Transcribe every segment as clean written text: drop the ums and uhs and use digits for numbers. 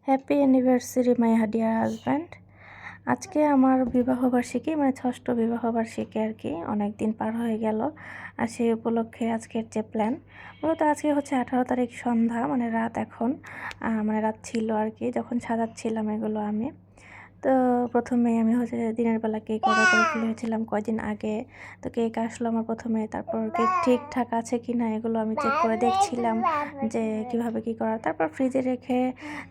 Happy anniversary my dear husband. আজকে আমার বিবাহবার্ষিকী, মানে ষষ্ঠ বিবাহবার্ষিকী আর কি। অনেক দিন পার হয়ে গেল, আর সেই উপলক্ষে আজকের যে প্ল্যান, মূলত আজকে হচ্ছে 18 তারিখ সন্ধ্যা, মানে রাত এখন, মানে রাত ছিল আর কি যখন সাজাচ্ছিলাম এগুলো আমি। তো প্রথমে আমি হচ্ছে দিনের বেলা কেক অর্ডার করে ফেলেছিলাম কয়দিন আগে। তো কেক আসলো আমার প্রথমে, তারপর কেক ঠিকঠাক আছে কি না এগুলো আমি চেক করে দেখছিলাম যে কিভাবে কি করার, তারপর ফ্রিজে রেখে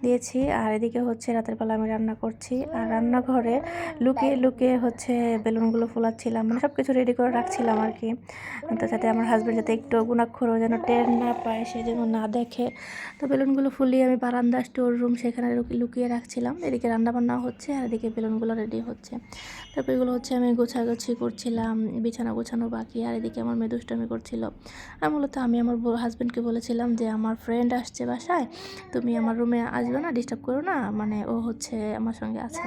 দিয়েছি। আর এদিকে হচ্ছে রাতের বেলা আমি রান্না করছি, আর রান্নাঘরে লুকিয়ে লুকিয়ে হচ্ছে বেলুনগুলো ফোলাচ্ছিলাম, মানে সব কিছু রেডি করে রাখছিলাম আর কি। তো যাতে আমার হাজব্যান্ড যাতে একটু গুণাক্ষরও যেন টের না পায়, সে যেন না দেখে। তো বেলুনগুলো ফুলিয়ে আমি বারান্দা স্টোর রুম সেখানে লুকিয়ে রাখছিলাম। এদিকে রান্নাবান্না হচ্ছে আর এদিকে বেলুনগুলো রেডি হচ্ছে। তারপর এগুলো হচ্ছে আমি গোছাগুছি করছিলাম, বিছানা গোছানো বাকি, আর এদিকে আমার মেয়ে দুষ্টামি করছিল। আর মূলত আমি আমার হাজব্যান্ডকে বলেছিলাম যে আমার ফ্রেন্ড আসছে বাসায়, তুমি আমার রুমে আসবে না, ডিস্টার্ব করো না, মানে ও হচ্ছে আমার সঙ্গে আছে।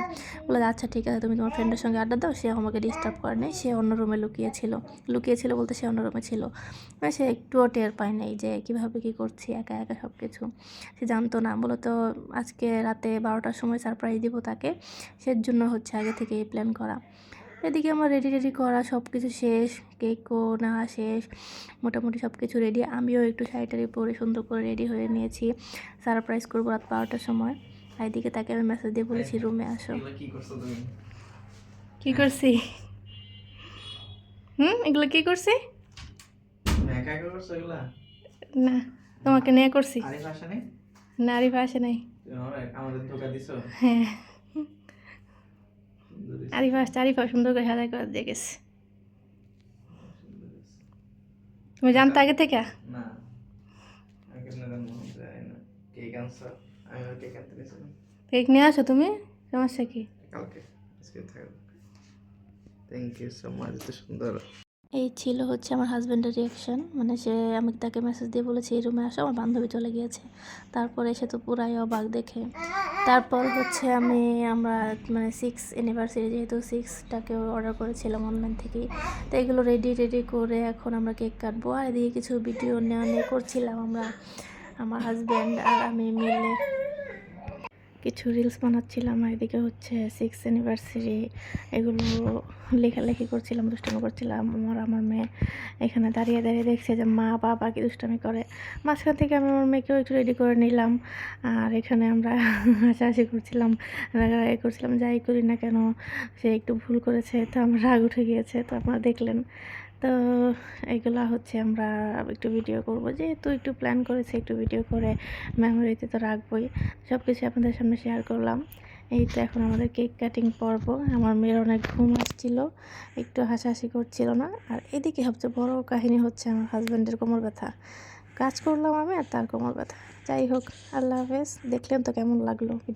বলে আচ্ছা ঠিক আছে, তুমি তোমার ফ্রেন্ডের সঙ্গে আড্ডা দাও, সে আমাকে ডিস্টার্ব করে নেই, সে অন্য রুমে লুকিয়েছিল বলতে সে অন্য রুমে ছিল। সে একটুও টের পায় নাই যে কীভাবে কী করছি একা একা সব কিছু, সে জানতো না। মূলত আজকে রাতে 12টার সময় সারপ্রাইজ দিব তাকে, সেজন্য হচ্ছে আগে থেকে এই প্ল্যান করা। এদিকে আমার রেডি করা সব কিছু শেষ, কেকও না শেষ, মোটামুটি সব কিছু রেডি। আমিও একটু শাড়ি পরে সুন্দর করে রেডি হয়ে নিয়েছি, সারপ্রাইজ করবো রাত 12টার সময়। আর এদিকে তাকে আমি মেসেজ দিয়ে বলেছি রুমে আসো। কি করছি? এগুলো কি করছি? না, তোমাকে নিয়ে করছি। না, আরিফা আসে নাই। হ্যাঁ, আরিফা আসছে, আরিফা সুন্দর করে সাজাই করে দিয়ে গেছে। তুমি জানতো আগে থেকে? কেক নিয়ে আসো তুমি, সমস্যা কি? থ্যাংক ইউ সো মাচ, এত সুন্দর। এই ছিল হচ্ছে আমার হাজব্যান্ডের রিয়াকশান, মানে সে, আমি তাকে মেসেজ দিয়ে বলেছি এই রুমে আসো, আমার বান্ধবী চলে গিয়েছে। তারপরে সে তো পুরাই অবাক দেখে। তারপর হচ্ছে আমরা মানে 6 অ্যানিভার্সারি, যেহেতু 6টাকেও অর্ডার করেছিলাম অনলাইন থেকেই, তো এগুলো রেডি করে এখন আমরা কেক কাটবো। আর এদিকে কিছু ভিডিও নেওয়া করছিলাম আমরা, আমার হাজব্যান্ড আর আমি মিলে কিছু রিলস বানাচ্ছিলাম। আর এদিকে হচ্ছে 6 অ্যানিভার্সারি এগুলো লেখালেখি করছিলাম, দুষ্টামি করছিলাম। আমার মেয়ে এখানে দাঁড়িয়ে দেখছে যে মা বাবা কি দুষ্টামি করে। মাঝখান থেকে আমি আমার মেয়েকেও একটু রেডি করে নিলাম, আর এখানে আমরা হাসাহাসি করছিলাম, রাগারাগি করছিলাম, যাই করি না কেন সে একটু ভুল করেছে, তো আমার রাগ উঠে গিয়েছে, তো আপনারা দেখলেন। তো এগুলা হচ্ছে আমরা একটু ভিডিও করব, যেহেতু একটু প্ল্যান করেছি, একটু ভিডিও করে মেমোরিতে তো রাখবই। সব কিছু আপনাদের সামনে শেয়ার করলাম। এই তো এখন আমাদের কেক কাটিং পর্ব। আমার মেয়ের অনেক ঘুম আসছিল, একটু হাসাহাসি করছিল না। আর এদিকে সবচেয়ে বড় কাহিনী হচ্ছে আমার হাজব্যান্ডের কোমর ব্যথা। কাজ করলাম আমি আর তার কোমর ব্যথা। যাই হোক, আল্লাহ হাফেজ। দেখলেন তো কেমন লাগলো ভিডিও।